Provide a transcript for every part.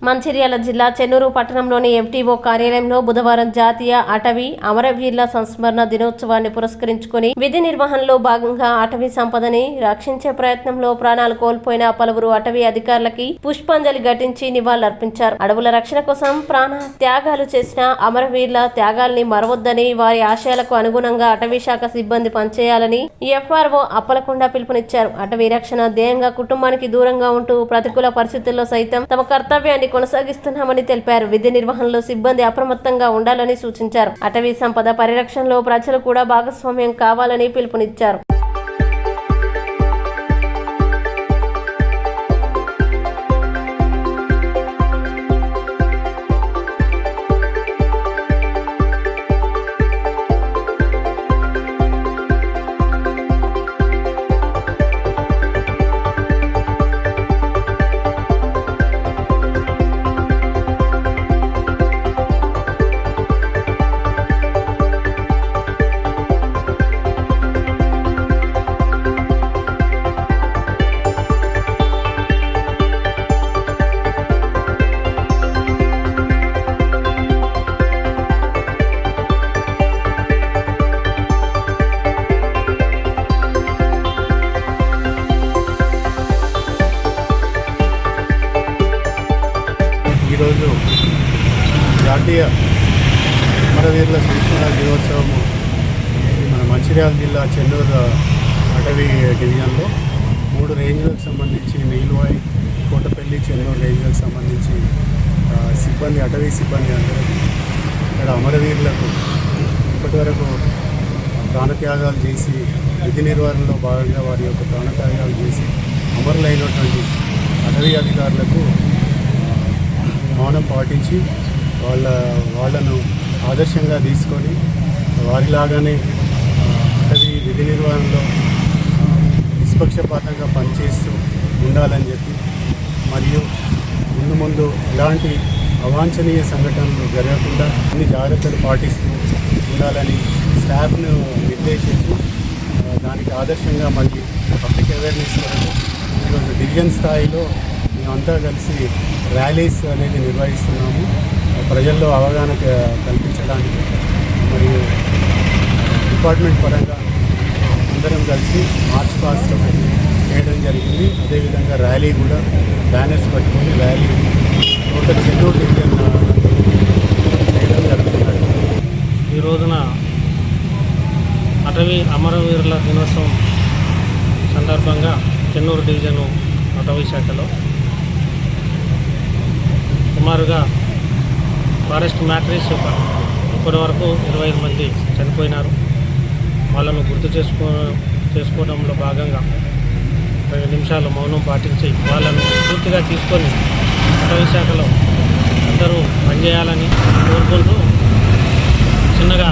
మంచిర్యాల జిల్లా చెన్నూరు పట్టణంలోని ఎంటీఓ కార్యాలయంలో బుధవారం జాతీయ అటవీ అమరవీరుల సంస్మరణ దినోత్సవాన్ని పురస్కరించుకుని విధి నిర్వహణలో భాగంగా అటవీ సంపదని రక్షించే ప్రయత్నంలో ప్రాణాలు కోల్పోయిన పలువురు అటవీ అధికారులకి పుష్పాంజలి ఘటించి నివాళులర్పించారు. అడవుల రక్షణ కోసం ప్రాణ త్యాగాలు చేసిన అమరవీరుల త్యాగాల్ని మరవొద్దని, వారి ఆశయాలకు అనుగుణంగా అటవీ శాఖ సిబ్బంది పనిచేయాలని ఎఫ్ఆర్ఓ అప్పలకొండ పిలుపునిచ్చారు. అటవీ రక్షణ ధ్యేయంగా కుటుంబానికి దూరంగా ఉంటూ ప్రతికూల పరిస్థితుల్లో సైతం తమ కర్తవ్యాన్ని కొనసాగిస్తున్నామని తెలిపారు. విధి నిర్వహణలో సిబ్బంది అప్రమత్తంగా ఉండాలని సూచించారు. అటవీ సంపద పరిరక్షణలో ప్రజలు కూడా భాగస్వామ్యం కావాలని పిలుపునిచ్చారు. ఈరోజు జాతీయ అమరవీరుల సంస్మరణ దినోత్సవము మన మంచిర్యాల జిల్లా చెన్నూరు అటవీ డివిజన్లో 3 రేంజ్లకు సంబంధించి నీలువాయి, కోటపల్లి, చెన్నూరు రేంజ్లకు సంబంధించి సిబ్బంది, అటవీ సిబ్బంది అందరూ ఇక్కడ అమరవీరులకు ఇప్పటివరకు ప్రాణత్యాగాలు చేసి విధి నిర్వహణలో భాగంగా వారి యొక్క ప్రాణత్యాగాలు చేసి అమరులైనటువంటి అటవీ అధికారులకు మౌనం పాటించి వాళ్ళను ఆదర్శంగా తీసుకొని వారిలాగానే అటవీ విధి నిర్వహణలో నిష్పక్షపాతంగా పనిచేస్తూ ఉండాలని చెప్పి, మరియు ముందు ఎలాంటి అవాంఛనీయ సంఘటనలు జరగకుండా అన్ని జాగ్రత్తలు పాటిస్తూ ఉండాలని స్టాఫ్ను నిర్దేశించి దానికి ఆదర్శంగా మళ్ళీ పబ్లిక్ అవేర్నెస్ వరకు ఈరోజు డివిజన్ స్థాయిలో మేమంతా కలిసి ర్యాలీస్ అనేది నిర్వహిస్తున్నాము. ప్రజల్లో అవగాహన కల్పించడానికి మరియు డిపార్ట్మెంట్ పరంగా అందరం కలిసి మార్చ్ పాస్ట్ చేయడం జరిగింది. అదేవిధంగా ర్యాలీ కూడా బ్యానర్స్ పట్టుకొని ర్యాలీ టోటల్ చెన్నూరు డివిజన్ చేయడం జరుగుతున్నది. ఈ రోజున అటవీ అమరవీరుల దినోత్సవం సందర్భంగా చెన్నూరు డివిజను అటవీ శాఖలో సుమారుగా ఫారెస్ట్ మ్యాట్రీస్ ఇప్పటి వరకు 25 మంది చనిపోయినారు. వాళ్ళను గుర్తు చేసుకోవడంలో భాగంగా 2 నిమిషాలు మౌనం పాటించి వాళ్ళను పూర్తిగా తీసుకొని అటవీ శాఖలో అందరూ పనిచేయాలని కోరుకుంటూ చిన్నగా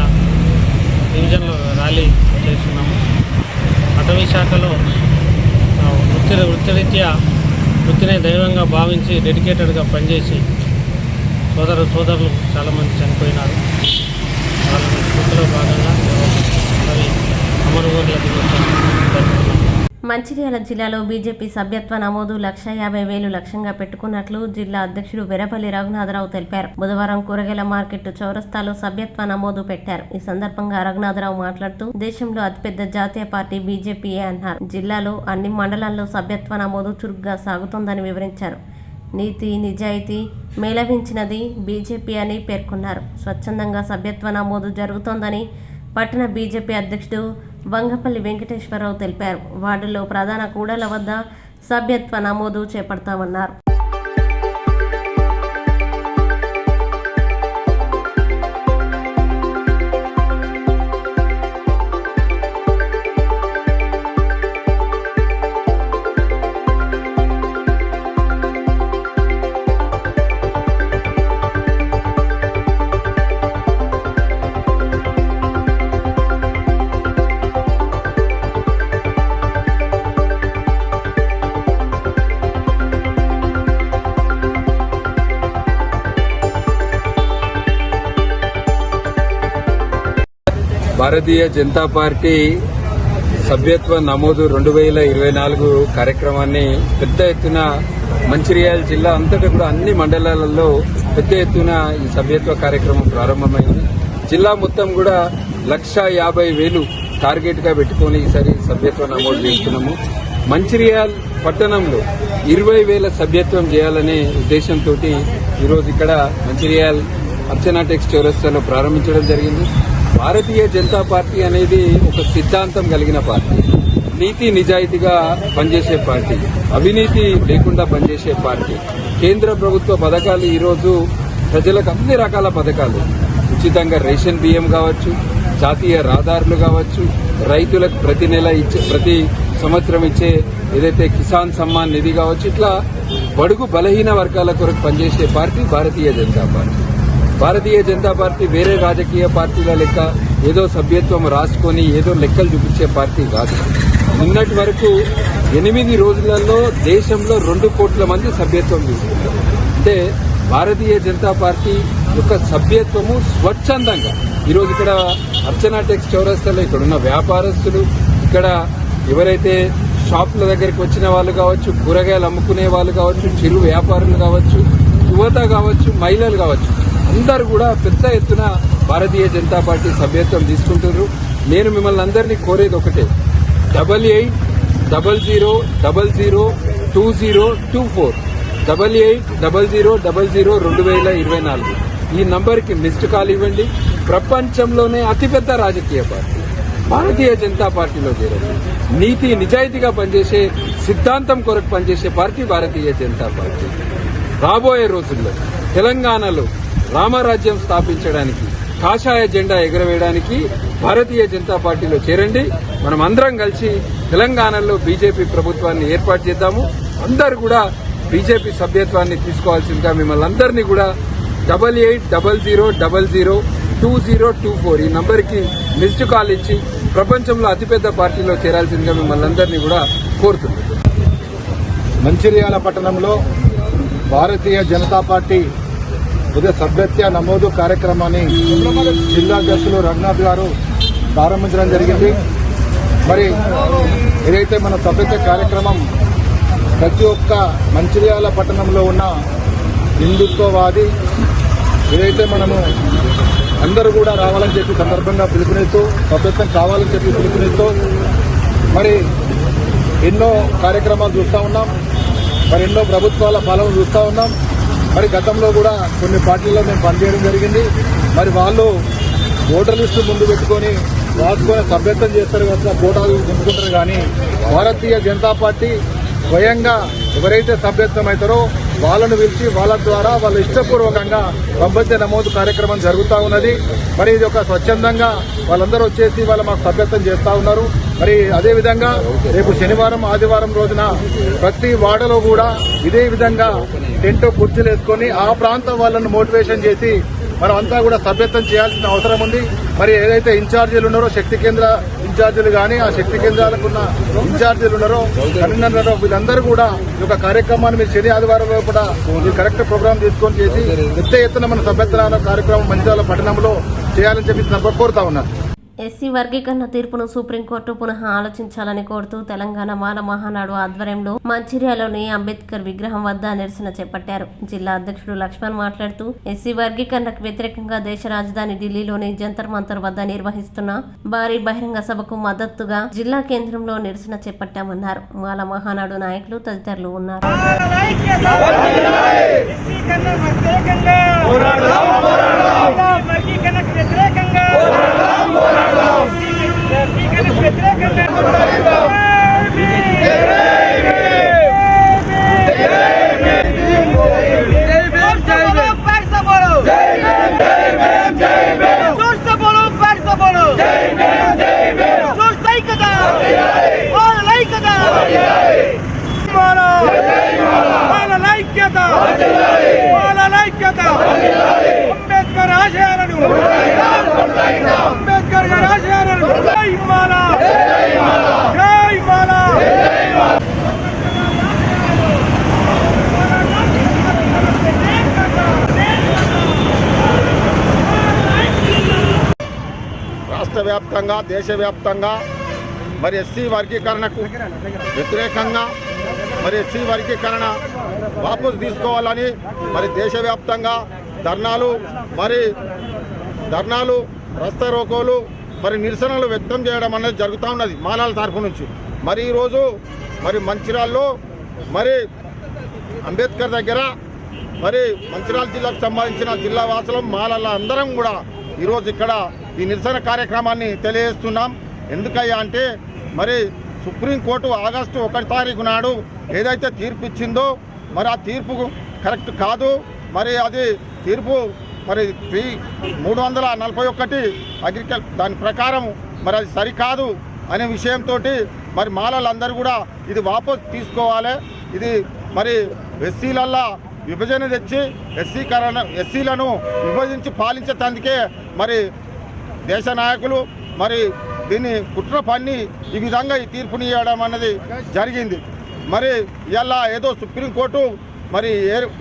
డివిజన్లో ర్యాలీ చేస్తున్నాము. అటవీ శాఖలో వృత్తిరీత్యా వృత్తినే దైవంగా భావించి డెడికేటెడ్గా పనిచేసి సోదరులు చాలామంది చనిపోయినారు. వాళ్ళ స్ఫూర్తిలో భాగంగా అమరవీరుల దినోత్సవం జరుపుకున్నాం. మంచిర్యాల జిల్లాలో బీజేపీ సభ్యత్వ నమోదు 150,000 లక్ష్యంగా పెట్టుకున్నట్లు జిల్లా అధ్యక్షుడు వెరపల్లి రఘునాథరావు తెలిపారు. బుధవారం కూరగాయల మార్కెట్ చౌరస్తాలో సభ్యత్వ నమోదు పెట్టారు. ఈ సందర్భంగా రఘునాథరావు మాట్లాడుతూ దేశంలో అతిపెద్ద జాతీయ పార్టీ బీజేపీయే అన్నారు. జిల్లాలో అన్ని మండలాల్లో సభ్యత్వ నమోదు చురుగ్గా సాగుతోందని వివరించారు. నీతి నిజాయితీ మేళవించినది బీజేపీ అని పేర్కొన్నారు. స్వచ్ఛందంగా సభ్యత్వ నమోదు జరుగుతోందని పట్టణ బీజేపీ అధ్యక్షుడు వంగపల్లి వెంకటేశ్వరరావు తెలిపారు. వార్డులో ప్రధాన కూడళ్ల వద్ద సభ్యత్వ నమోదు చేపడతామన్నారు. భారతీయ జనతా పార్టీ సభ్యత్వ నమోదు 2024 కార్యక్రమాన్ని పెద్ద ఎత్తున మంచిర్యాల జిల్లా అంతటా కూడా అన్ని మండలాలలో పెద్ద ఎత్తున ఈ సభ్యత్వ కార్యక్రమం ప్రారంభమైంది. జిల్లా మొత్తం కూడా 150,000 టార్గెట్ గా పెట్టుకుని ఈసారి సభ్యత్వ నమోదు చేస్తున్నాము. మంచిర్యాల పట్టణంలో 20,000 సభ్యత్వం చేయాలనే ఉద్దేశంతో ఈరోజు ఇక్కడ మంచిర్యాల అర్చనా టెక్స్ చౌరస్తాలో ప్రారంభించడం జరిగింది. భారతీయ జనతా పార్టీ అనేది ఒక సిద్ధాంతం కలిగిన పార్టీ, నీతి నిజాయితీగా పనిచేసే పార్టీ, అవినీతి లేకుండా పనిచేసే పార్టీ. కేంద్ర ప్రభుత్వ పథకాలు ఈరోజు ప్రజలకు అన్ని రకాల పథకాలు, ఉచితంగా రేషన్ బియ్యం కావచ్చు, జాతీయ రహదారులు కావచ్చు, రైతులకు ప్రతి సంవత్సరం ఇచ్చే ఏదైతే కిసాన్ సమ్మాన్ నిధి కావచ్చు, ఇట్లా బడుగు బలహీన వర్గాల కొరకు పనిచేసే party Bharatiya Janata party. Bharatiya Janata party వేరే రాజకీయ పార్టీల లెక్క ఏదో సభ్యత్వం రాసుకొని ఏదో లెక్కలు చూపించే పార్టీ కాదు. నిన్నటి వరకు 8 రోజులలో దేశంలో 2 కోట్ల మంది సభ్యత్వం తీసుకున్నారు. అంటే భారతీయ జనతా పార్టీ యొక్క సభ్యత్వము స్వచ్ఛందంగా ఈరోజు ఇక్కడ అర్చనా టెక్స్ చౌరస్తాలో ఇక్కడ ఉన్న వ్యాపారస్తులు, ఇక్కడ ఎవరైతే షాపుల దగ్గరికి వచ్చిన వాళ్ళు కావచ్చు, కూరగాయలు అమ్ముకునే వాళ్ళు కావచ్చు, చిరు వ్యాపారులు కావచ్చు, యువత కావచ్చు, మహిళలు కావచ్చు, అందరూ కూడా పెద్ద ఎత్తున భారతీయ జనతా పార్టీ సభ్యత్వం తీసుకుంటున్నారు. నేను మిమ్మల్ని అందరినీ కోరేది ఒకటే, 8800002024 8800002024 ఈ నంబర్కి మిస్డ్ కాల్ ఇవ్వండి. ప్రపంచంలోనే అతిపెద్ద రాజకీయ పార్టీ భారతీయ జనతా పార్టీలో చేరండి. నీతి నిజాయితీగా పనిచేసే సిద్ధాంతం కొరకు పనిచేసే పార్టీ భారతీయ జనతా పార్టీ. రాబోయే రోజుల్లో తెలంగాణలో రామరాజ్యం స్థాపించడానికి, కాషాయ జెండా ఎగురవేయడానికి భారతీయ జనతా పార్టీలో చేరండి. మనం అందరం కలిసి తెలంగాణలో బీజేపీ ప్రభుత్వాన్ని ఏర్పాటు చేద్దాము. అందరూ కూడా బీజేపీ సభ్యత్వాన్ని తీసుకోవాల్సిందిగా మిమ్మల్ని అందరినీ కూడా 8800002024 ఈ నంబర్కి మిస్డ్ కాల్ ఇచ్చి ప్రపంచంలో అతిపెద్ద పార్టీలో చేరాల్సిందిగా మిమ్మల్ని అందరినీ కూడా కోరుతున్నాం. మంచిర్యాల పట్టణంలో భారతీయ జనతా పార్టీ సభ్యత్వ నమోదు కార్యక్రమాన్ని జిల్లా అధ్యక్షులు రఘునాథ్ గారు ప్రారంభించడం జరిగింది. మరి ఏదైతే మన సభ్యత్వ కార్యక్రమం ప్రతి ఒక్క మంచిర్యాల పట్టణంలో ఉన్న హిందుత్వవాది ఏదైతే మనము అందరూ కూడా రావాలని చెప్పి సందర్భంగా పిలుపునిస్తూ, సభ్యత్వం కావాలని చెప్పి పిలుపునిస్తూ మరి ఎన్నో కార్యక్రమాలు చూస్తూ ఉన్నాం. మరి ఎన్నో ప్రభుత్వాల పాలన చూస్తూ ఉన్నాం. మరి గతంలో కూడా కొన్ని పార్టీల్లో మేము పనిచేయడం జరిగింది. మరి వాళ్ళు ఓటర్ లిస్టు ముందు పెట్టుకొని రాసుకొని సభ్యత్వం చేస్తారు కదా, కోటాలు నింపుకుంటారు. కానీ భారతీయ జనతా పార్టీ స్వయంగా ఎవరైతే సభ్యత్వం అవుతారో వాళ్ళను పిలిచి వాళ్ళ ద్వారా వాళ్ళ ఇష్టపూర్వకంగా సభ్యత్వ నమోదు కార్యక్రమం జరుగుతూ ఉన్నది. మరి ఇది ఒక స్వచ్ఛందంగా వాళ్ళందరూ వచ్చేసి వాళ్ళు మాకు సభ్యత్వం చేస్తూ ఉన్నారు. మరి అదేవిధంగా రేపు శనివారం, ఆదివారం రోజున ప్రతి వార్డులో కూడా ఇదే విధంగా టెంట్ కుర్చీలు వేసుకొని ఆ ప్రాంతం వాళ్ళను మోటివేషన్ చేసి మనం అంతా కూడా సభ్యత్వం చేయాల్సిన అవసరం ఉంది. మరి ఏదైతే ఇన్ఛార్జీలు ఉన్నారో, శక్తి కేంద్ర ఇన్ఛార్జీలు కానీ ఆ శక్తి కేంద్రాలకున్న ఇన్ఛార్జీలు ఉన్నారో, కన్వీనర్లు, వీళ్ళందరూ కూడా ఈ యొక్క కార్యక్రమాన్ని మీరు శని ఆదివారంలో కూడా మీరు కరెక్ట్ ప్రోగ్రామ్ తీసుకొని చేసి పెద్ద ఎత్తున మన సభ్యత్వ కార్యక్రమం మంచిర్యాల పట్టణంలో చేయాలని చెప్పి కోరుతా ఉన్నారు. ఎస్సీ వర్గీకరణ తీర్పును సుప్రీంకోర్టు పునః ఆలోచించాలని కోరుతూ తెలంగాణ మాల మహానాడు ఆధ్వర్యంలో మంచిర్యాలలోని అంబేద్కర్ విగ్రహం వద్ద నిరసన చేపట్టారు. జిల్లా అధ్యక్షుడు లక్ష్మణ్ మాట్లాడుతూ ఎస్సీ వర్గీకరణకు వ్యతిరేకంగా దేశ రాజధాని ఢిల్లీలోని జంతర్ మంతర్ వద్ద నిర్వహిస్తున్న భారీ బహిరంగ సభకు మద్దతుగా జిల్లా కేంద్రంలో నిరసన చేపట్టామన్నారు. మాల మహానాడు నాయకులు తదితరులు ఉన్నారు. అంబేద్కర్ ఆశయాలను అంబేద్కర్ గారి ఆశయాలను జై మాలా, జై మాలా. రాష్ట్ర వ్యాప్తంగా, దేశవ్యాప్తంగా మరి ఎస్సీ వర్గీకరణకు వ్యతిరేకంగా మరి ఎస్సీ వర్గీకరణ వాపసు తీసుకోవాలని మరి దేశవ్యాప్తంగా ధర్నాలు రస్తా రోకోలు మరి నిరసనలు వ్యక్తం చేయడం అనేది జరుగుతూ ఉన్నది మాలాల తరఫు నుంచి. మరి ఈరోజు మరి మంచిర్యాలలో మరి అంబేద్కర్ దగ్గర మరి మంచిర్యాల జిల్లాకు సంబంధించిన జిల్లా వాసులం మాలాల అందరం కూడా ఈరోజు ఇక్కడ ఈ నిరసన కార్యక్రమాన్ని తెలియజేస్తున్నాం. ఎందుకయ్యా అంటే మరి సుప్రీంకోర్టు ఆగస్టు 1 తారీఖు నాడు ఏదైతే తీర్పు ఇచ్చిందో మరి ఆ తీర్పు కరెక్ట్ కాదు. మరి అది తీర్పు మరి 341 దాని ప్రకారం మరి అది సరికాదు అనే విషయంతో మరి మాలలందరూ కూడా ఇది తీసుకోవాలి. ఇది మరి ఎస్సీలల్లా విభజన తెచ్చి ఎస్సీలను విభజించి పాలించేందుకే మరి దేశ నాయకులు మరి దీన్ని కుట్ర పన్ని ఈ విధంగా ఈ తీర్పుని ఇవ్వడం అన్నది జరిగింది. మరి ఇలా ఏదో సుప్రీంకోర్టు మరి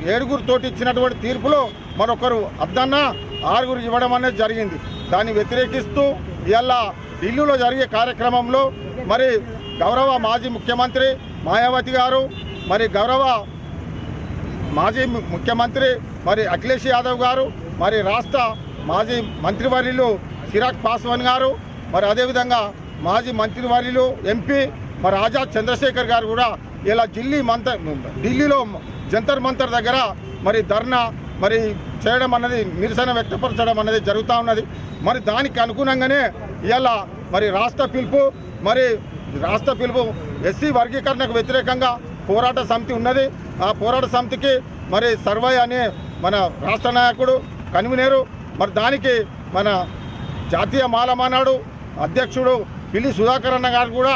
7గురితోటి ఇచ్చినటువంటి తీర్పులో మరొకరు అద్దన్న 6గురు ఇవ్వడం అనేది జరిగింది. దాన్ని వ్యతిరేకిస్తూ ఇలా ఢిల్లీలో జరిగే కార్యక్రమంలో మరి గౌరవ మాజీ ముఖ్యమంత్రి మాయావతి గారు, మరి గౌరవ మాజీ ముఖ్యమంత్రి మరి అఖిలేష్ యాదవ్ గారు, మరి రాష్ట్ర మాజీ మంత్రివర్యులు చిరాగ్ పాస్వాన్ గారు, మరి అదేవిధంగా మాజీ మంత్రివర్యులు ఎంపీ మరి ఆజాద్ చంద్రశేఖర్ గారు కూడా ఇలా ఢిల్లీలో జంతర్ మంతర్ దగ్గర మరి ధర్నా మరి చేయడం అన్నది నిరసన వ్యక్తపరచడం అనేది జరుగుతూ ఉన్నది. మరి దానికి అనుగుణంగానే ఇలా మరి రాష్ట్ర పిలుపు ఎస్సీ వర్గీకరణకు వ్యతిరేకంగా పోరాట సమితి ఉన్నది. ఆ పోరాట సమితికి మరి సర్వై అనే మన రాష్ట్ర నాయకుడు కన్వీనరు, మరి దానికి మన జాతీయ మాలమానాడు అధ్యక్షుడు పిల్లి సుధాకర్ అన్న గారు కూడా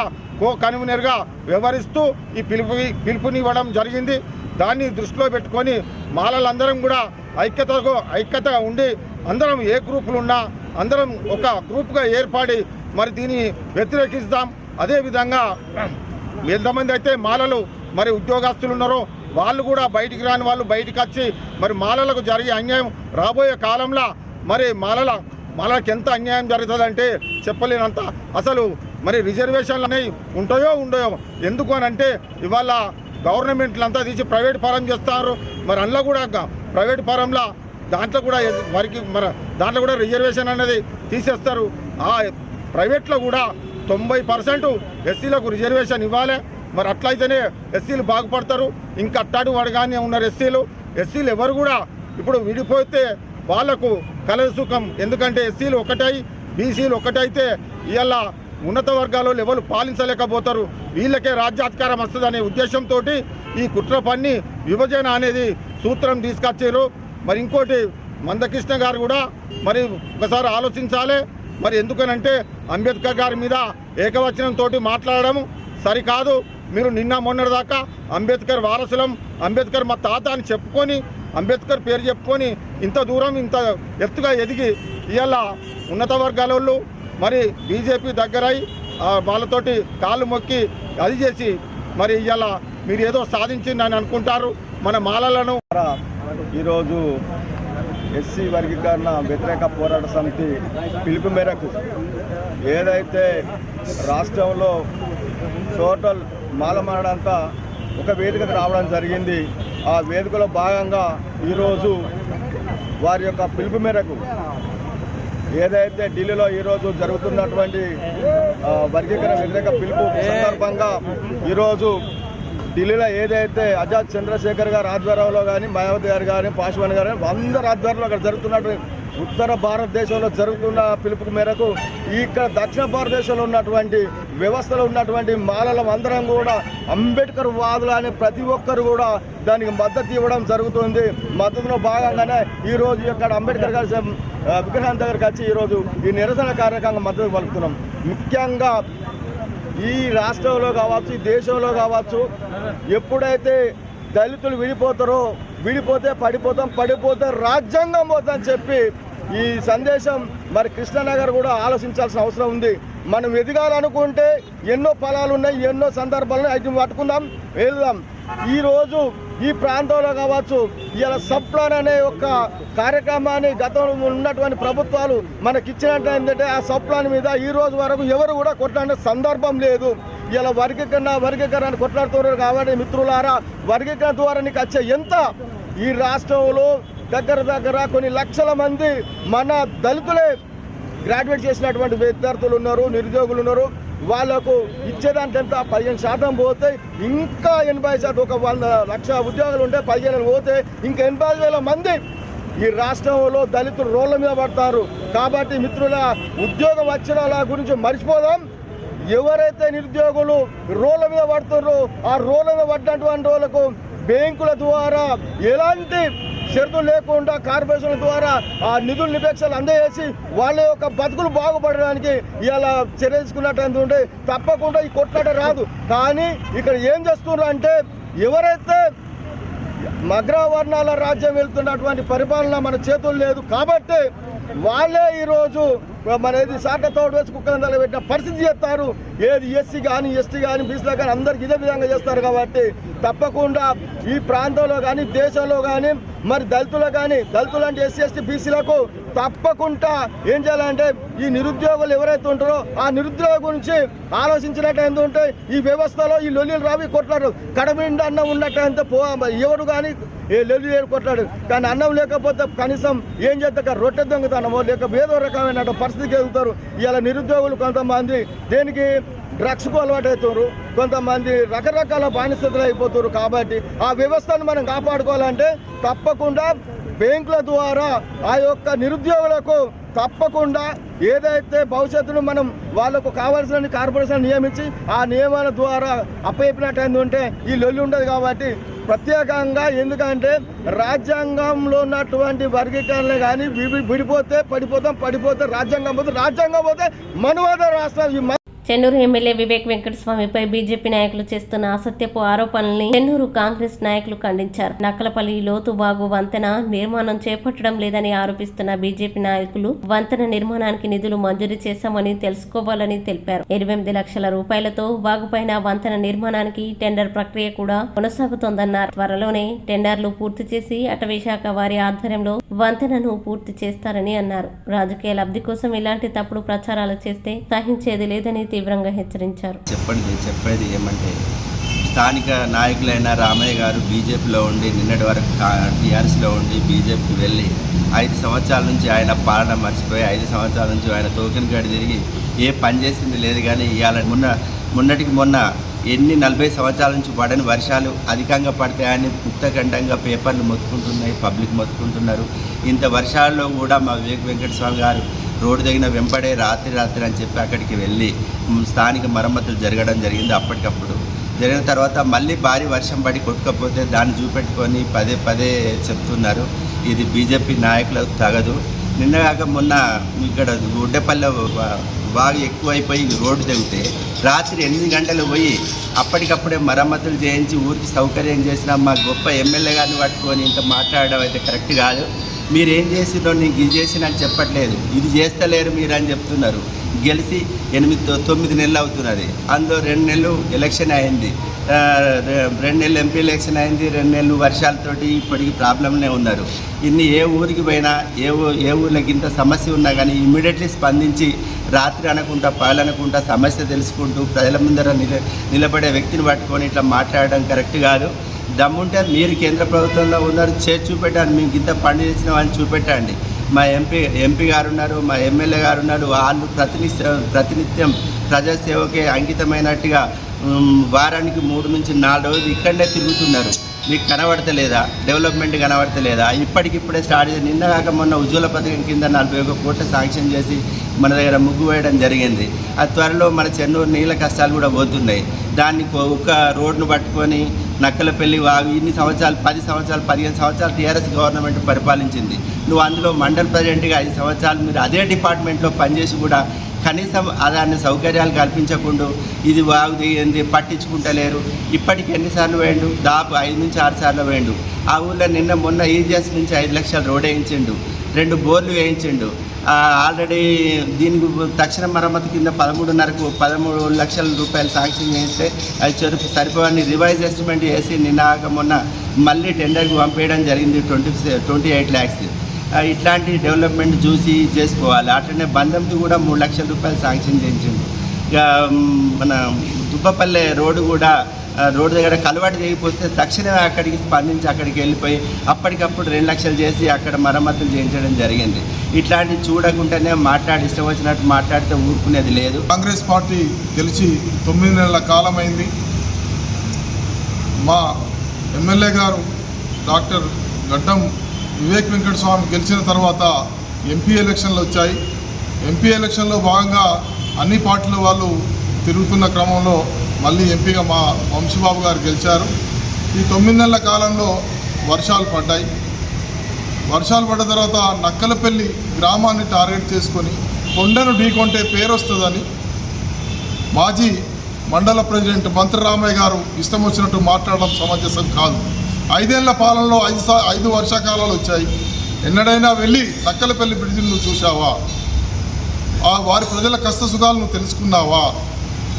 కన్వీనర్గా వ్యవహరిస్తూ ఈ పిలుపునివ్వడం జరిగింది. దాన్ని దృష్టిలో పెట్టుకొని మాలలందరం కూడా ఐక్యతగా ఉండి అందరం ఏ గ్రూపులు ఉన్నా అందరం ఒక గ్రూప్గా ఏర్పడి మరి దీన్ని వ్యతిరేకిస్తాం. అదేవిధంగా ఎంతమంది అయితే మాలలు మరి ఉద్యోగస్తులు ఉన్నారో వాళ్ళు కూడా బయటికి రాని వాళ్ళు బయటికి వచ్చి మరి మాలలకు జరిగే అన్యాయం రాబోయే కాలంలో మరి మాలలకు ఎంత అన్యాయం జరుగుతుందంటే చెప్పలేనంత. అసలు మరి రిజర్వేషన్లు అనేవి ఉంటాయో ఎందుకు అని అంటే ఇవాళ గవర్నమెంట్లు అంతా తీసి ప్రైవేట్ పరం చేస్తారు. మరి అందులో కూడా ప్రైవేట్ పరంలో దాంట్లో కూడా రిజర్వేషన్ అనేది తీసేస్తారు. ఆ ప్రైవేట్లో కూడా 90% ఎస్సీలకు రిజర్వేషన్ ఇవ్వాలి. మరి అట్లయితేనే ఎస్సీలు బాగుపడతారు. ఇంకా అట్టాడు వడగానే ఉన్నారు ఎస్సీలు ఎవరు కూడా ఇప్పుడు విడిపోతే వాళ్లకు కలదు సుఖం. ఎందుకంటే ఎస్సీలు ఒకటై బీసీలు ఒకటైతే ఇవాళ ఉన్నత వర్గాలు ఎవరు పాలించలేకపోతారు, వీళ్ళకే రాజ్యాధికారం వస్తుందనే ఉద్దేశంతో ఈ కుట్ర పన్ని విభజన అనేది సూత్రం తీసుకొచ్చారు. మరి ఇంకోటి మందకృష్ణ గారు కూడా మరి ఒకసారి ఆలోచించాలి. మరి ఎందుకనంటే అంబేద్కర్ గారి మీద ఏకవచనంతో మాట్లాడడం సరికాదు. మీరు నిన్న మొన్నటిదాకా అంబేద్కర్ వారసులం, అంబేద్కర్ మా తాత అని చెప్పుకొని అంబేద్కర్ పేరు చెప్పుకొని ఇంత దూరం ఇంత ఎత్తుగా ఎదిగి ఇవాళ ఉన్నత వర్గాల వాళ్ళు మరి బీజేపీ దగ్గరై వాళ్ళతోటి కాళ్ళు మొక్కి అది చేసి మరి ఇవాళ మీరు ఏదో సాధించిందని అనుకుంటారు. మన మాలలను ఈరోజు ఎస్సీ వర్గీకరణ వ్యతిరేక పోరాట సమితి పిలుపు మేరకు ఏదైతే రాష్ట్రంలో టోటల్ మాలమాడంతా ఒక వేదికకు రావడం జరిగింది. ఆ వేదికలో భాగంగా ఈరోజు వారి యొక్క పిలుపు మేరకు ఏదైతే ఢిల్లీలో ఈరోజు జరుగుతున్నటువంటి వర్గీకరణ వ్యతిరేక పిలుపు సందర్భంగా ఈరోజు ఢిల్లీలో ఏదైతే ఆజాద్ చంద్రశేఖర్ గారి ఆధ్వర్యంలో కానీ మాయావతి గారు కానీ పాస్వాన్ గారు అందరి ఆధ్వర్యంలో అక్కడ జరుగుతున్నటువంటి ఉత్తర భారతదేశంలో జరుగుతున్న పిలుపు మేరకు ఇక్కడ దక్షిణ భారతదేశంలో ఉన్నటువంటి వ్యవస్థలో ఉన్నటువంటి మాలలం అందరం కూడా అంబేద్కర్ వాదులు అనే ప్రతి ఒక్కరు కూడా దానికి మద్దతు ఇవ్వడం జరుగుతుంది. మద్దతులో భాగంగానే ఈరోజు ఇక్కడ అంబేద్కర్ గారి విగ్రహం దగ్గరికి వచ్చి ఈరోజు ఈ నిరసన కార్యక్రమంగా మద్దతు పలుకుతున్నాం. ముఖ్యంగా ఈ రాష్ట్రంలో కావచ్చు, ఈ దేశంలో కావచ్చు, ఎప్పుడైతే దళితులు విడిపోతే పడిపోతే రాజ్యాంగం పోతుందని చెప్పి ఈ సందేశం మరి కృష్ణానగర్ కూడా ఆలోచించాల్సిన అవసరం ఉంది. మనం ఎదగాలనుకుంటే ఎన్నో ఫలాలు ఉన్నాయి, ఎన్నో సందర్భాలు అయితే పట్టుకుందాం, వెళ్దాం. ఈరోజు ఈ ప్రాంతంలో కావచ్చు ఇలా సబ్ప్లాన్ అనే ఒక కార్యక్రమాన్ని గతంలో ఉన్నటువంటి ప్రభుత్వాలు మనకిచ్చినట్టు ఏంటంటే ఆ సబ్ప్లాన్ మీద ఈ రోజు వరకు ఎవరు కూడా కొట్లాడిన సందర్భం లేదు. ఇలా వర్గీకరణ కొట్లాడుతున్నారు కాబట్టి మిత్రులారా, వర్గీకరణ ద్వారా నీకు వచ్చే ఎంత ఈ రాష్ట్రంలో దగ్గర కొన్ని లక్షల మంది మన దళితులే గ్రాడ్యుయేట్ చేసినటువంటి విద్యార్థులు ఉన్నారు, నిరుద్యోగులు ఉన్నారు. వాళ్ళకు ఇచ్చేదానికి ఎంత 15% పోతే ఇంకా 80%, ఒక 100 లక్షల ఉద్యోగాలు ఉంటే 15 పోతే ఇంకా 80,000 మంది ఈ రాష్ట్రంలో దళితులు రోడ్ల మీద పడతారు. కాబట్టి మిత్రుల ఉద్యోగం వచ్చిన వాళ్ళ గురించి మర్చిపోదాం. ఎవరైతే నిరుద్యోగులు రోడ్ల మీద పడుతున్నారో ఆ రోడ్ల మీద పడ్డటువంటి వాళ్ళకు బ్యాంకుల ద్వారా ఎలాంటి షరతులు లేకుండా కార్పొరేషన్ల ద్వారా ఆ నిధుల నివేక్షలు అందజేసి వాళ్ళ యొక్క బతుకులు బాగుపడడానికి ఇలా చర్య తీసుకున్నట్టు తప్పకుండా ఈ కొట్లాట రాదు. కానీ ఇక్కడ ఏం చేస్తున్నారు అంటే ఎవరైతే అగ్రవర్ణాల రాజ్యం వెళ్తున్నటువంటి పరిపాలన మన చేతులు లేదు కాబట్టి వాళ్ళే ఈరోజు మన ఏది సాట తోడు వేసి కుక్కలందరూ పెట్టిన పరిస్థితి చేస్తారు. ఏది ఎస్సీ కానీ ఎస్టీ కానీ బీసీలో కానీ అందరికి ఇదే విధంగా చేస్తారు. కాబట్టి తప్పకుండా ఈ ప్రాంతంలో కానీ దేశంలో కానీ మరి దళితులు అంటే ఎస్సీ ఎస్టీ బీసీలకు తప్పకుండా ఏం చేయాలంటే ఈ నిరుద్యోగులు ఎవరైతే ఉంటారో ఆ నిరుద్యోగ గురించి ఆలోచించినట్టు ఎందుకంటే ఈ వ్యవస్థలో ఈ లొల్లిలు రావి కొట్లాడు కడమిండి అన్నం ఉన్నట్టు ఎవరు కానీ లొల్లి కొట్లాడు. కానీ అన్నం లేకపోతే కనీసం ఏం చేస్తా రొట్టె దొంగతనమో లేక ఏదో రకమైన పరిస్థితికి ఎదుగుతారు. ఇలా నిరుద్యోగులు కొంతమంది దేనికి డ్రగ్స్కు అలవాటు అవుతారు, కొంతమంది రకరకాల బానిసతలు అయిపోతారు. కాబట్టి ఆ వ్యవస్థను మనం కాపాడుకోవాలంటే తప్పకుండా బ్యాంకుల ద్వారా ఆ యొక్క నిరుద్యోగులకు తప్పకుండా ఏదైతే భవిష్యత్తులో మనం వాళ్ళకు కావాల్సిన కార్పొరేషన్ నియమించి ఆ నియమాల ద్వారా అప్పయిపోయినట్టు ఉంటే ఈ లొల్లి ఉండదు. కాబట్టి ప్రత్యేకంగా ఎందుకంటే రాజ్యాంగంలో ఉన్నటువంటి వర్గీకరణలు కానీ విడిపోతే పడిపోతే రాజ్యాంగం పోతే మనువాద రాష్ట్రం. చెన్నూరు ఎమ్మెల్యే వివేక్ వెంకటస్వామిపై బీజేపీ నాయకులు చేస్తున్న అసత్యపు ఆరోపణల్ని చెన్నూరు కాంగ్రెస్ నాయకులు ఖండించారు. నక్కలపల్లి లోతుబాగు వంతెన నిర్మాణం చేపట్టడం లేదని ఆరోపిస్తున్న బీజేపీ నాయకులు వంతెన నిర్మాణానికి నిధులు మంజూరు చేశామని తెలుసుకోవాలని తెలిపారు. 28 లక్షల రూపాయలతో వాగుపైన వంతెన నిర్మాణానికి టెండర్ ప్రక్రియ కూడా కొనసాగుతోందన్నారు. త్వరలోనే టెండర్లు పూర్తి చేసి అటవీ శాఖ వారి ఆధ్వర్యంలో వంతెనను పూర్తి చేస్తారని అన్నారు. రాజకీయ లబ్ధి కోసం ఇలాంటి తప్పుడు ప్రచారాలు చేస్తే సహించేది లేదని తీవ్రంగా హెచ్చరించారు. చెప్పేది ఏమంటే స్థానిక నాయకులైన రామయ్య గారు బీజేపీలో ఉండి నిన్నటి వరకు టీఆర్ఎస్లో ఉండి బీజేపీకి వెళ్ళి 5 సంవత్సరాల నుంచి ఆయన పాలన మర్చిపోయి 5 సంవత్సరాల నుంచి ఆయన టోకెన్ గడి తిరిగి ఏ పని చేసింది లేదు. కానీ ఇవాళ మొన్నటికి మొన్న 40 సంవత్సరాల నుంచి పడని వర్షాలు అధికంగా పడతాయని పుట్టగండంగా పేపర్లు మొత్తుకుంటున్నాయి, పబ్లిక్ మొత్తుకుంటున్నారు. ఇంత వర్షాల్లో కూడా మా వివేక్ వెంకటస్వామి గారు రోడ్డు దగ్గర వెంపడే రాత్రి అని చెప్పి అక్కడికి వెళ్ళి స్థానిక మరమ్మతులు జరగడం జరిగింది. అప్పటికప్పుడు జరిగిన తర్వాత మళ్ళీ భారీ వర్షం పడి కొట్టుకపోతే దాన్ని చూపెట్టుకొని పదే చెప్తున్నారు. ఇది బీజేపీ నాయకులకు తగదు. నిన్నగాక మొన్న ఇక్కడ గుడ్డపల్లె బాగా ఎక్కువైపోయి రోడ్డు తెగితే రాత్రి 8 గంటలు పోయి అప్పటికప్పుడే మరమ్మతులు చేయించి ఊరికి సౌకర్యం చేసిన మా గొప్ప ఎమ్మెల్యే గారిని పట్టుకొని ఇంత మాట్లాడడం అయితే కరెక్ట్ కాదు. మీరేం చేసిందో నీకు ఇది చేసినని చెప్పట్లేదు, ఇది చేస్తలేరు మీరు అని చెప్తున్నారు. గెలిచి 8-9 నెలలు అవుతున్నది. అందులో 2 నెలలు ఎలక్షన్ అయింది, 2 నెలలు ఎంపీ ఎలక్షన్ అయింది, 2 నెలలు వర్షాలతోటి ఇప్పటికి ప్రాబ్లంనే ఉన్నారు. ఇన్ని ఏ ఊరికి పోయినా ఏ ఊళ్ళకి ఇంత సమస్య ఉన్నా కానీ ఇమ్మీడియట్లీ స్పందించి రాత్రి అనకుండా పగలనకుండా సమస్య తెలుసుకుంటూ ప్రజల ముందర నిలబడే వ్యక్తిని పట్టుకొని ఇట్లా మాట్లాడడం కరెక్ట్ కాదు. దమ్ముంటే మీరు కేంద్ర ప్రభుత్వంలో ఉన్నారు, చేసి చూపెట్టండి. మీకు ఇంత పని చేసిన వాళ్ళని చూపెట్టండి. మా ఎంపీ గారు ఉన్నారు, మా ఎమ్మెల్యే గారు ఉన్నారు. వాళ్ళు ప్రతినిత్యం ప్రజాసేవకే అంకితమైనట్టుగా వారానికి 3 నుంచి 4 రోజులు ఇక్కడనే తిరుగుతున్నారు. మీకు కనబడతలేదా? డెవలప్మెంట్ కనబడతలేదా? ఇప్పటికిప్పుడే స్టార్ట్ చేసి నిన్న కాక మొన్న ఉజ్వల పథకం కింద 41 కోట్ల శాంక్షన్ చేసి మన దగ్గర ముగ్గు వేయడం జరిగింది. ఆ త్వరలో మన చెన్నూరు నీళ్ళ కష్టాలు కూడా పోతున్నాయి. దాన్ని ఒక రోడ్ను పట్టుకొని నక్కలపల్లి వాగు ఇన్ని సంవత్సరాలు 10 సంవత్సరాలు 15 సంవత్సరాలు టీఆర్ఎస్ గవర్నమెంట్ పరిపాలించింది. నువ్వు అందులో మండల ప్రెసిడెంట్గా 5 సంవత్సరాలు మీరు అదే డిపార్ట్మెంట్లో పనిచేసి కూడా కనీసం దాన్ని సౌకర్యాలు కల్పించకుండా ఇది వాగు దిగింది పట్టించుకుంటలేరు. ఇప్పటికి ఎన్నిసార్లు వేయండు? దాపు 5 నుంచి 6 సార్లు వేయండు. ఆ ఊళ్ళో మొన్న ఈజీఎస్ నుంచి 5 లక్షల రోడ్ వేయించిండు, 2 బోర్లు వేయించిండు. ఆల్రెడీ దీనికి తక్షణ మరమ్మతు కింద 13 లక్షల రూపాయలు శాంక్షన్ చేస్తే అది సరిపోవని రివైజ్ ఎస్టిమేట్ చేసి మొన్న మళ్ళీ టెండర్కి పంపేయడం జరిగింది 28 lakhs. ఇట్లాంటి డెవలప్మెంట్ చూసి చేసుకోవాలి. అట్లనే బంధంకి కూడా 3 లక్షల రూపాయలు శాంక్షన్ చేయించింది. ఇక మన దుబ్బపల్లె రోడ్డు కూడా రోడ్డు దగ్గర కలవాటు చేయకపోతే తక్షణమే అక్కడికి స్పందించి అక్కడికి వెళ్ళిపోయి అప్పటికప్పుడు 2 లక్షలు చేసి అక్కడ మరమ్మతులు చేయించడం జరిగింది. ఇట్లాంటివి చూడకుండానే ఇష్టం వచ్చినట్టు మాట్లాడితే ఊరుకునేది లేదు. కాంగ్రెస్ పార్టీ గెలిచి 9 నెలల కాలమైంది. మా ఎమ్మెల్యే గారు డాక్టర్ గడ్డం వివేక్ వెంకటస్వామి గెలిచిన తర్వాత ఎంపీ ఎలక్షన్లు వచ్చాయి. ఎంపీ ఎలక్షన్లో భాగంగా అన్ని పార్టీల వాళ్ళు తిరుగుతున్న క్రమంలో మళ్ళీ ఎంపీగా మా వంశీబాబు గారు గెలిచారు. ఈ 9 నెలల కాలంలో వర్షాలు పడ్డాయి. వర్షాలు పడ్డ తర్వాత నక్కలపల్లి గ్రామాన్ని టార్గెట్ చేసుకొని కొండను ఢీకొంటే పేరు వస్తుందని మాజీ మండల ప్రెసిడెంట్ మంత్రి రామయ్య గారు ఇష్టం వచ్చినట్టు మాట్లాడడం సమంజసం కాదు. 5 ఏళ్ల పాలనలో 5 వర్షాకాలాలు వచ్చాయి. ఎన్నడైనా వెళ్ళి నక్కలపల్లి బ్రిడ్జిని నువ్వు చూసావా? వారి ప్రజల కష్ట సుఖాలు నువ్వు తెలుసుకున్నావా?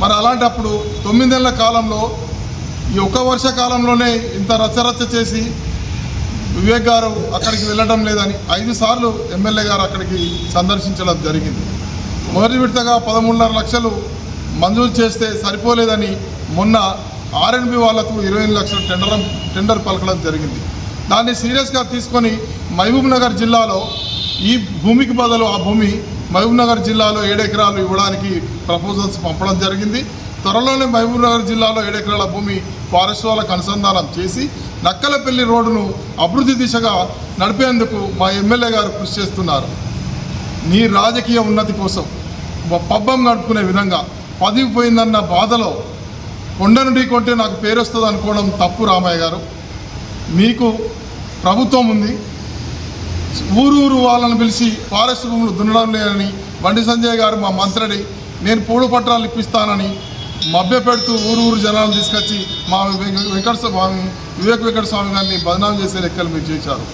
మరి అలాంటప్పుడు 9 నెలల కాలంలో ఈ ఒక్క వర్షాకాలంలోనే ఇంత రచ్చరచ్చ చేసి వివేక్ గారు అక్కడికి వెళ్ళడం లేదని 5 సార్లు ఎమ్మెల్యే గారు అక్కడికి సందర్శించడం జరిగింది. మొదటి విడతగా 13.5 లక్షలు మంజూరు చేస్తే సరిపోలేదని మొన్న ఆర్ఎన్బి వాళ్లకు 28 లక్షల టెండర్ పలకడం జరిగింది. దాన్ని సీరియస్గా తీసుకొని మహబూబ్ నగర్ జిల్లాలో ఈ భూమికి బదులు ఆ భూమి మహబూబ్ నగర్ జిల్లాలో 7 ఎకరాలు ఇవ్వడానికి ప్రపోజల్స్ పంపడం జరిగింది. త్వరలోనే మహబూబ్ నగర్ జిల్లాలో 7 ఎకరాల భూమి ఫారెస్ట్ వాళ్ళకు అనుసంధానం చేసి నక్కలపల్లి రోడ్డును అభివృద్ధి దిశగా నడిపేందుకు మా ఎమ్మెల్యే గారు కృషి చేస్తున్నారు. నీ రాజకీయ ఉన్నతి కోసం పబ్బం నడుపుకునే విధంగా పదవి పోయిందన్న బాధలో కొండను ఢీకొంటే నాకు పేరు వస్తుంది అనుకోవడం తప్పు. రామయ్య గారు, మీకు ప్రభుత్వం ఉంది. ఊరూరు వాళ్ళని పిలిచి ఫారెస్ట్ భూములు దున్నడం లేదని బండి సంజయ్ గారు మా మంత్రిని నేను పూల పట్టాలు ఇప్పిస్తానని మభ్యపెడుతూ ఊరు జనాలను తీసుకొచ్చి మా వివేక్ వెంకటస్వామి గారిని బదనాం చేసే లెక్కలు మీరు చేశారు.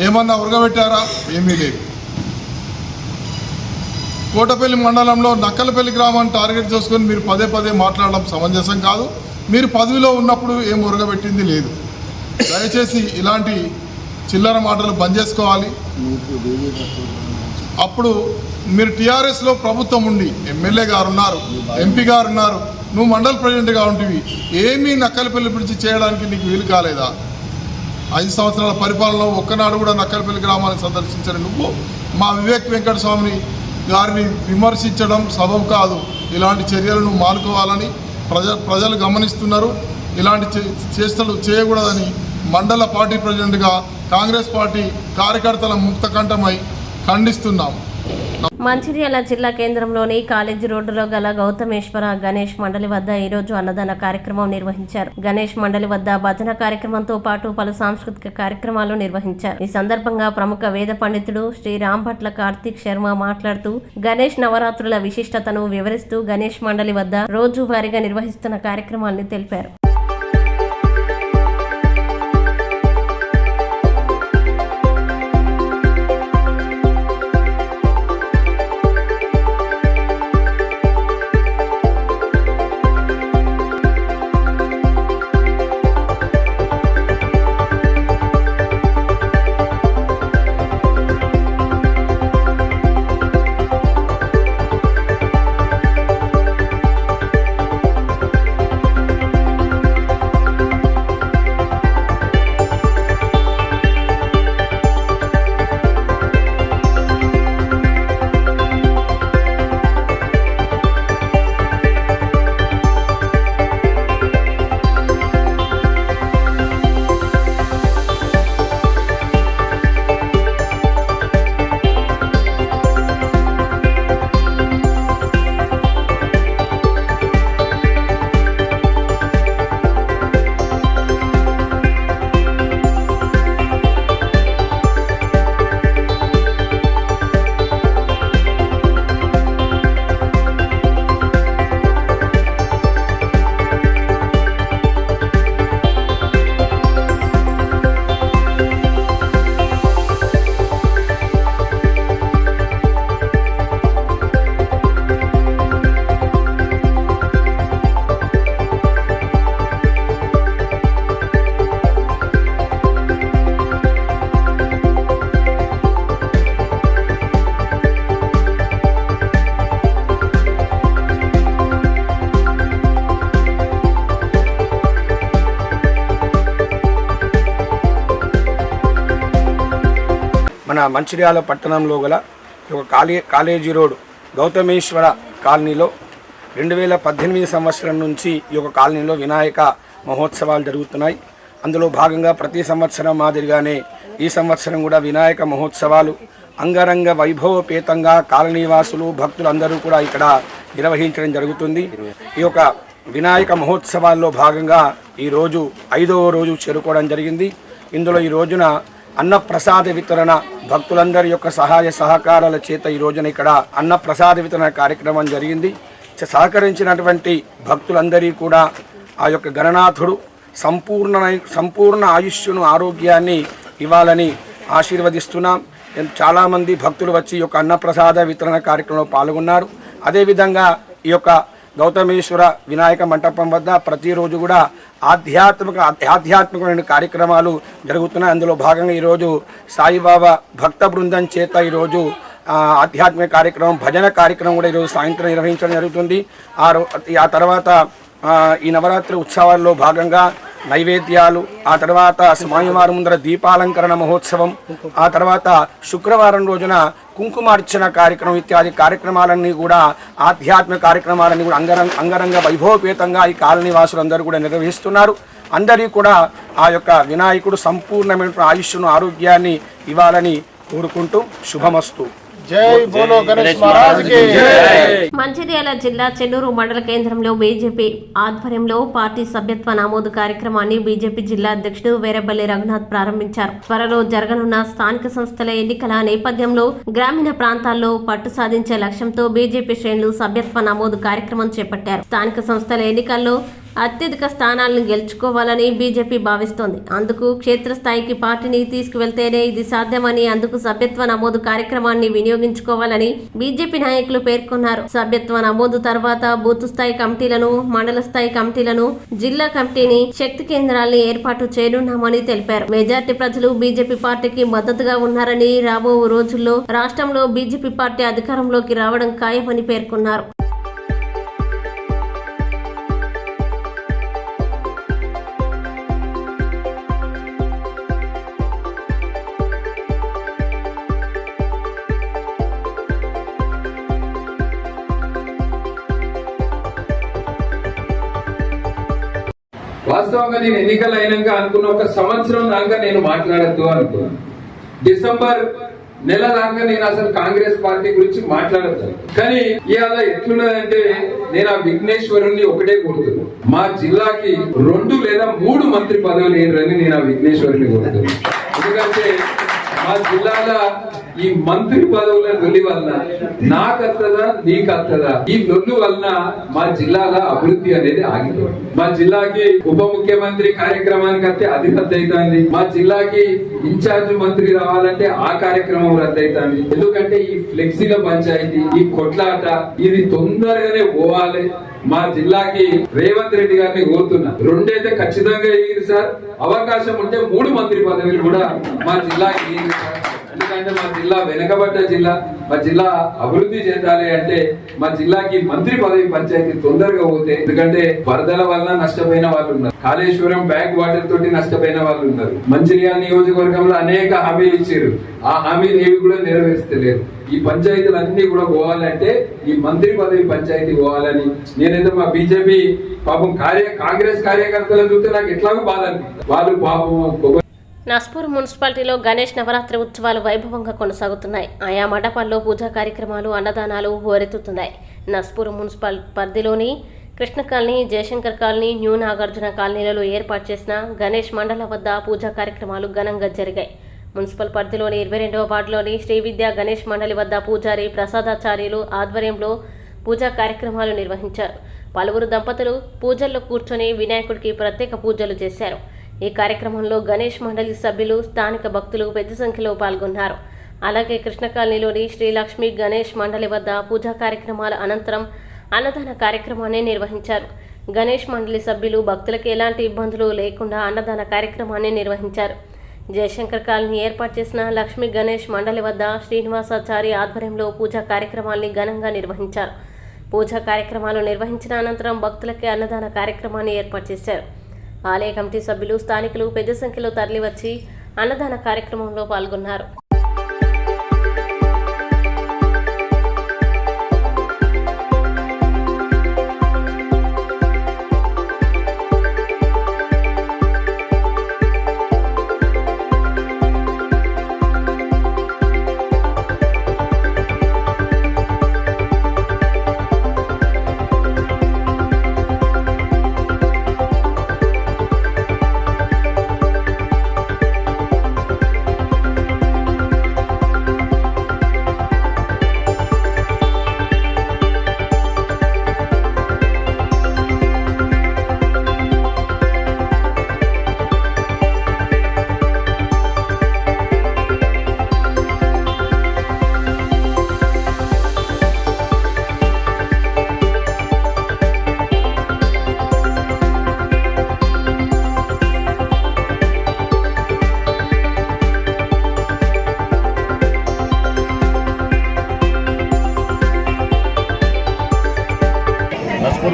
ఏమన్నా ఉరగబెట్టారా? ఏమీ లేదు. కోటపల్లి మండలంలో నక్కలపల్లి గ్రామాన్ని టార్గెట్ చేసుకొని మీరు పదే మాట్లాడడం సమంజసం కాదు. మీరు పదవిలో ఉన్నప్పుడు ఏం ఉరగబెట్టింది లేదు. దయచేసి ఇలాంటి చిల్లర మాటలు బంద్ చేసుకోవాలి. అప్పుడు మీరు టీఆర్ఎస్లో ప్రభుత్వం ఉండి ఎమ్మెల్యే గారు ఉన్నారు, ఎంపీ గారు ఉన్నారు, నువ్వు మండల ప్రెసిడెంట్గా ఉంటివి. ఏమీ నక్కలపల్లి పిలిచి చేయడానికి నీకు వీలు కాలేదా? 5 సంవత్సరాల పరిపాలనలో ఒక్కనాడు కూడా నక్కలపల్లి గ్రామాన్ని సందర్శించని నువ్వు మా వివేక్ వెంకటస్వామిని గారిని విమర్శించడం సబబు కాదు. ఇలాంటి చర్యలను మానుకోవాలని ప్రజలు గమనిస్తున్నారు. ఇలాంటి చేష్టలు చేయకూడదని మండల పార్టీ ప్రెసిడెంట్గా కాంగ్రెస్ పార్టీ కార్యకర్తల ముక్తకంఠమై ఖండిస్తున్నాం. మంచిర్యాల జిల్లా కేంద్రంలోని కాలేజీ రోడ్డులో గల గౌతమేశ్వర గణేష్ మండలి వద్ద ఈరోజు అన్నదాన కార్యక్రమం నిర్వహించారు. గణేష్ మండలి వద్ద భజన కార్యక్రమంతో పాటు పలు సాంస్కృతిక కార్యక్రమాలు నిర్వహించారు. ఈ సందర్భంగా ప్రముఖ వేద పండితుడు శ్రీ రాంభట్ల కార్తీక్ శర్మ మాట్లాడుతూ గణేష్ నవరాత్రుల విశిష్టతను వివరిస్తూ గణేష్ మండలి వద్ద రోజువారీగా నిర్వహిస్తున్న కార్యక్రమాన్ని తెలిపారు. మన మంచిర్యాల పట్టణంలో గల ఒక కాలేజీ రోడ్ గౌతమేశ్వర కాలనీలో 2018 సంవత్సరం నుంచి ఈ యొక్క కాలనీలో వినాయక మహోత్సవాలు జరుగుతున్నాయి. అందులో భాగంగా ప్రతి సంవత్సరం మాదిరిగానే ఈ సంవత్సరం కూడా వినాయక మహోత్సవాలు అంగరంగ వైభవపేతంగా కాలనీవాసులు భక్తులందరూ కూడా ఇక్కడ నిర్వహించడం జరుగుతుంది. ఈ యొక్క వినాయక మహోత్సవాల్లో భాగంగా ఈరోజు 5వ రోజు చేరుకోవడం జరిగింది. ఇందులో ఈ రోజున అన్నప్రసాద వితరణ భక్తులందరి యొక్క సహాయ సహకారాల చేత ఈ రోజున ఇక్కడ అన్నప్రసాద వితరణ కార్యక్రమం జరిగింది. సహకరించినటువంటి భక్తులందరికీ కూడా ఆ యొక్క గణనాథుడు సంపూర్ణ ఆయుష్ను ఆరోగ్యాన్ని ఇవ్వాలని ఆశీర్వదిస్తున్నాం. చాలామంది భక్తులు వచ్చి ఈ యొక్క అన్నప్రసాద వితరణ కార్యక్రమంలో పాల్గొన్నారు. అదేవిధంగా ఈ యొక్క గౌతమేశ్వర వినాయక మంటపం వద్ద ప్రతిరోజు కూడా ఆధ్యాత్మికమైన కార్యక్రమాలు జరుగుతున్నాయి. అందులో భాగంగా ఈరోజు సాయిబాబా భక్త బృందం చేత ఈరోజు ఆధ్యాత్మిక కార్యక్రమం భజన కార్యక్రమం కూడా ఈరోజు సాయంత్రం నిర్వహించడం జరుగుతుంది. ఆ తర్వాత ఈ నవరాత్రి ఉత్సవాల్లో భాగంగా నైవేద్యాలు, ఆ తర్వాత స్వామివారి ముందర దీపాలంకరణ మహోత్సవం, ఆ తర్వాత శుక్రవారం రోజున కుంకుమార్చన కార్యక్రమం ఇత్యాది కార్యక్రమాలన్నీ కూడా ఆధ్యాత్మిక కార్యక్రమాలన్నీ కూడా అంగరంగ వైభవపేతంగా ఈ కాలనీ వాసులందరూ కూడా నిర్వహిస్తున్నారు. అందరికీ కూడా ఆ యొక్క వినాయకుడు సంపూర్ణమైన ఆయుష్ను ఆరోగ్యాన్ని ఇవ్వాలని కోరుకుంటూ శుభమస్తు. జై బోలో గణేష్ మహారాజ్ కి జై. మంచిర్యాల జిల్లా చెన్నూరు మండల కేంద్రంలో బీజేపీ ఆధ్వర్యంలో పార్టీ సభ్యత్వ నమోదు కార్యక్రమాన్ని బీజేపీ జిల్లా అధ్యక్షుడు వీరబల్లి రఘునాథ్ ప్రారంభించారు. త్వరలో జరగనున్న స్థానిక సంస్థల ఎన్నికల నేపథ్యంలో గ్రామీణ ప్రాంతాల్లో పట్టు సాధించే లక్ష్యంతో బీజేపీ శ్రేణులు సభ్యత్వ నమోదు కార్యక్రమం చేపట్టారు. స్థానిక సంస్థల ఎన్నికల్లో అత్యధిక స్థానాలను గెలుచుకోవాలని బీజేపీ భావిస్తోంది. అందుకు క్షేత్రస్థాయికి పార్టీని తీసుకువెళ్తేనే ఇది సాధ్యమని, అందుకు సభ్యత్వ నమోదు కార్యక్రమాన్ని వినియోగించుకోవాలని బీజేపీ నాయకులు పేర్కొన్నారు. సభ్యత్వ నమోదు తర్వాత బూత్ స్థాయి కమిటీలను, మండల స్థాయి కమిటీలను, జిల్లా కమిటీని, శక్తి కేంద్రాలను ఏర్పాటు చేయనున్నామని తెలిపారు. మెజార్టీ ప్రజలు బీజేపీ పార్టీకి మద్దతుగా ఉన్నారని, రాబో రోజుల్లో రాష్ట్రంలో బీజేపీ పార్టీ అధికారంలోకి రావడం ఖాయమని పేర్కొన్నారు. వాస్తవంగా నేను ఎన్నికలు అయినాక అనుకున్న ఒక సంవత్సరం దాకా నేను మాట్లాడద్దు అనుకున్నాను. డిసెంబర్ నెల దాకా నేను అసలు కాంగ్రెస్ పార్టీ గురించి మాట్లాడద్దు. కానీ ఇవాళ ఎట్లున్నదంటే నేను ఆ విఘ్నేశ్వరుణ్ణి ఒకటే కోరుతున్నాను, మా జిల్లాకి 2 లేదా 3 మంత్రి పదవులు ఏంటని నేను ఆ విఘ్నేశ్వరుని కోరుతున్నాను. ఎందుకంటే మా జిల్లాల ఈ మంత్రి పదవుల లొల్లి వలన నాకు వస్తుందా నీకు వస్తుందా, ఈ లొల్లు వలన మా జిల్లాల అభివృద్ధి అనేది ఆగిపోయింది. మా జిల్లాకి ఉప ముఖ్యమంత్రి కార్యక్రమానికి వస్తే అది రద్దయితుంది. మా జిల్లాకి ఇన్ఛార్జ్ మంత్రి రావాలంటే ఆ కార్యక్రమం రద్దయితుంది. ఎందుకంటే ఈ ఫ్లెక్సీల పంచాయతీ, ఈ కొట్లాట ఇది తొందరగానే పోవాలి. మా జిల్లాకి రేవంత్ రెడ్డి గారిని కోరుతున్నా, 2 అయితే ఖచ్చితంగా ఇయ్యారు సార్, అవకాశం ఉంటే 3 మంత్రి పదవులు కూడా మా జిల్లాకి ఇయ్యారు సార్. ఎందుకంటే మా జిల్లా వెనకబడ్డ జిల్లా, మా జిల్లా అభివృద్ధి చెందాలి అంటే మా జిల్లాకి మంత్రి పదవి పంచాయతీ తొందరగా పోతే, ఎందుకంటే వరదల వల్ల నష్టపోయిన వాళ్ళు ఉన్నారు, కాళేశ్వరం బ్యాక్ వాటర్ తోటి నష్టపోయిన వాళ్ళు ఉన్నారు. మంచిర్యాల నియోజకవర్గంలో అనేక హామీలు ఇచ్చారు, ఆ హామీలు ఏవి కూడా నెరవేర్చలేరు. ఈ పంచాయతీలన్నీ కూడా పోవాలంటే ఈ మంత్రి పదవి పంచాయతీ పోవాలని నేనైతే మా బీజేపీ పాపం కాంగ్రెస్ కార్యకర్తలను చూస్తే నాకు ఎట్లాగో బాధ అనిపిస్తుంది. వాళ్ళు పాపం నస్పూర్ మున్సిపాలిటీలో గణేష్ నవరాత్రి ఉత్సవాలు వైభవంగా కొనసాగుతున్నాయి. ఆయా మండపాల్లో పూజా కార్యక్రమాలు, అన్నదానాలు హోరెత్తుతున్నాయి. నస్పూర్ మున్సిపల్ పరిధిలోని Krishna colony, Jayashankar colony, new Nagarjuna కాలనీలలో ఏర్పాటు చేసిన గణేష్ మండల వద్ద పూజా కార్యక్రమాలు ఘనంగా జరిగాయి. మున్సిపల్ పరిధిలోని 22వ వార్డులోని శ్రీ విద్యా గణేష్ మండలి వద్ద పూజారి ప్రసాదాచార్యులు ఆధ్వర్యంలో పూజా కార్యక్రమాలు నిర్వహించారు. పలువురు దంపతులు పూజల్లో కూర్చొని వినాయకుడికి ప్రత్యేక పూజలు చేశారు. ఈ కార్యక్రమంలో గణేష్ మండలి సభ్యులు, స్థానిక భక్తులు పెద్ద సంఖ్యలో పాల్గొన్నారు. అలాగే కృష్ణ కాలనీలోని శ్రీలక్ష్మి గణేష్ మండలి వద్ద పూజా కార్యక్రమాల అనంతరం అన్నదాన కార్యక్రమాన్ని నిర్వహించారు. గణేష్ మండలి సభ్యులు భక్తులకు ఎలాంటి ఇబ్బందులు లేకుండా అన్నదాన కార్యక్రమాన్ని నిర్వహించారు. జయశంకర్ కాలనీ ఏర్పాటు చేసిన లక్ష్మీ గణేష్ మండలి వద్ద శ్రీనివాసాచారి ఆధ్వర్యంలో పూజా కార్యక్రమాన్ని ఘనంగా నిర్వహించారు. పూజా కార్యక్రమాలు నిర్వహించిన అనంతరం భక్తులకి అన్నదాన కార్యక్రమాన్ని ఏర్పాటు చేశారు. ఆలయ కమిటీ సభ్యులు, స్థానికులు పెద్ద సంఖ్యలో తరలివచ్చి అన్నదాన కార్యక్రమంలో పాల్గొన్నారు.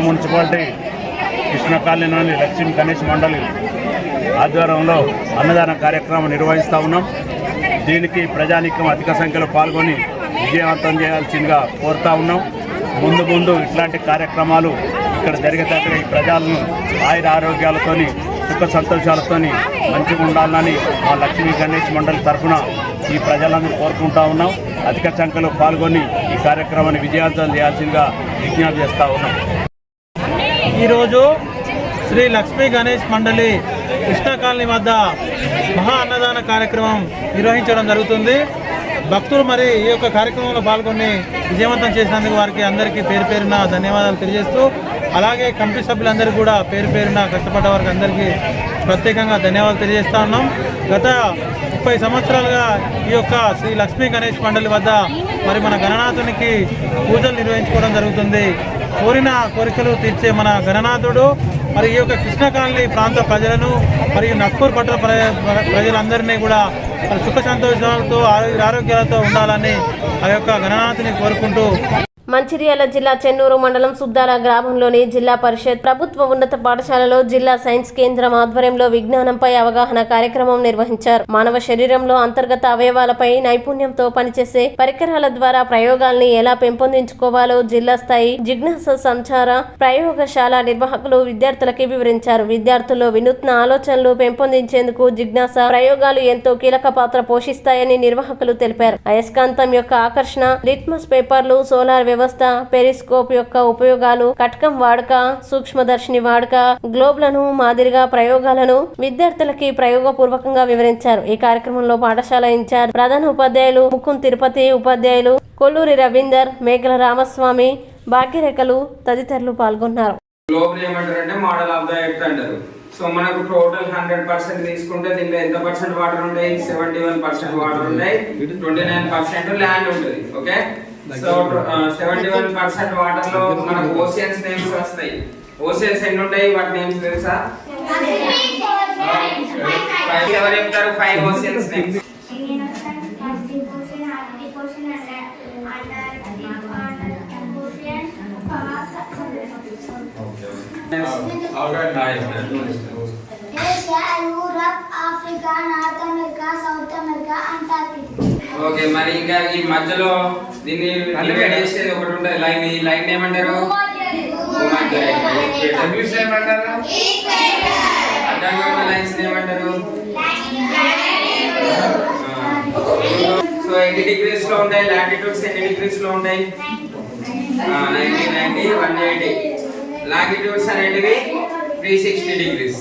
మున్సిపాలిటీ కృష్ణ కాలనీలోని లక్ష్మీ గణేష్ మండలి ఆధ్వర్యంలో అన్నదాన కార్యక్రమం నిర్వహిస్తూ ఉన్నాం. దీనికి ప్రజానీకం అధిక సంఖ్యలో పాల్గొని విజయవంతం చేయాల్సిందిగా కోరుతా ఉన్నాం. ముందు ఇట్లాంటి కార్యక్రమాలు ఇక్కడ జరిగేటట్టు ఈ ప్రజలను ఆయుర ఆరోగ్యాలతోని సుఖ సంతోషాలతోని మంచిగా ఉండాలని మా లక్ష్మీ గణేష్ మండలి తరఫున ఈ ప్రజలందరూ కోరుకుంటా ఉన్నాం. అధిక సంఖ్యలో పాల్గొని ఈ కార్యక్రమాన్ని విజయవంతం చేయాల్సిందిగా విజ్ఞప్తి చేస్తూ ఉన్నాం. ఈరోజు శ్రీ లక్ష్మీ గణేష్ మండలి కృష్ణ కాలనీ వద్ద మహా అన్నదాన కార్యక్రమం నిర్వహించడం జరుగుతుంది. భక్తులు మరి ఈ యొక్క కార్యక్రమంలో పాల్గొని విజయవంతం చేసినందుకు వారికి అందరికీ పేరు పేరున ధన్యవాదాలు తెలియజేస్తూ, అలాగే కమిటీ సభ్యులందరికీ కూడా పేరు పేరున కష్టపడ్డ వారికి అందరికీ ప్రత్యేకంగా ధన్యవాదాలు తెలియజేస్తా ఉన్నాం. గత 30 సంవత్సరాలుగా ఈ యొక్క శ్రీ లక్ష్మీ గణేష్ మండలి వద్ద మరి మన గణనాథునికి పూజలు నిర్వహించుకోవడం జరుగుతుంది. కోరిన కోరికలు తీర్చే మన గణనాథుడు మరి ఈ యొక్క కృష్ణ కాలనీ ప్రాంత ప్రజలను మరియు నస్పూర్ పట్టణ ప్రజలందరినీ కూడా సుఖ సంతోషాలతో ఆరోగ్యాలతో ఉండాలని ఆ యొక్క గణనాథుని కోరుకుంటూ మంచిర్యాల జిల్లా చెన్నూరు మండలం సుద్దాల గ్రామంలోని జిల్లా పరిషత్ ప్రభుత్వ ఉన్నత పాఠశాలలో జిల్లా సైన్స్ కేంద్రం ఆధ్వర్యంలో విజ్ఞానంపై అవగాహన కార్యక్రమం నిర్వహించారు. మానవ శరీరంలో అంతర్గత అవయవాలపై నైపుణ్యంతో పనిచేసే పరికరాల ద్వారా ప్రయోగాల్ని ఎలా పెంపొందించుకోవాలో జిల్లా స్థాయి జిజ్ఞాస సంచార ప్రయోగశాల నిర్వాహకులు విద్యార్థులకి వివరించారు. విద్యార్థుల్లో వినూత్న ఆలోచనలు పెంపొందించేందుకు జిజ్ఞాస ప్రయోగాలు ఎంతో కీలక పాత్ర పోషిస్తాయని నిర్వాహకులు తెలిపారు. అయస్కాంతం యొక్క ఆకర్షణ, లిట్మస్ పేపర్లు, సోలార్ వ్యవస్థ, పెరిస్కోప్ యొక్క ఉపయోగాలు, కటకం వాడక, సూక్ష్మదర్శిని వాడక, గ్లోబ్లను మాదిరిగా ప్రయోగాలను విద్యార్థులకి ప్రయోగపూర్వకంగా వివరించారు. ఈ కార్యక్రమంలో పాఠశాల ఇన్ఛార్జ్ ప్రధాన ఉపాధ్యాయులు ముకుంద్ తిరుపతి, ఉపాధ్యాయులు కొల్లూరి రవీందర్, మేకల రామస్వామి, భాగ్యరేఖలు తదితరులు పాల్గొన్నారు. గ్లోబ్ ఏమంటారంటే మోడల్ ఆఫ్ ద ఎర్త్ అంటారు. సో మనకు టోటల్ 100% తీసుకుంటే దీంట్లో ఎంత పర్సెంట్ వాటర్ ఉంటాయి? 71% వాటర్ ఉంటాయి, 29% ల్యాండ్ ఉంటుంది. ఓకే, సో 71% వాటర్ లో మనకు ఓషియన్స్ నేమ్స్ వస్తాయి. ఓషియన్స్ ఎన్ని ఉంటాయి? వాటి నేమ్స్ తెలుసా? ఎవరు చెప్తారు? 5 ఓషియన్స్ నేమ్స్. ఓకే, మరి ఇంకా ఈ మధ్యలో దీన్ని డివైడ్ చేసేది ఒకటి ఉంటుంది, లైన్. ఈ లైన్ ఏమంటారు? అడ్డంగా ఉన్న లైన్స్ ఏమంటారు? సో 80 degrees లో ఉంటాయి. లాటిట్యూడ్స్ ఎన్ని డిగ్రీస్ లో ఉంటాయి? 90, 180. లాంగిట్యూడ్స్ అనేటివి 360 degrees.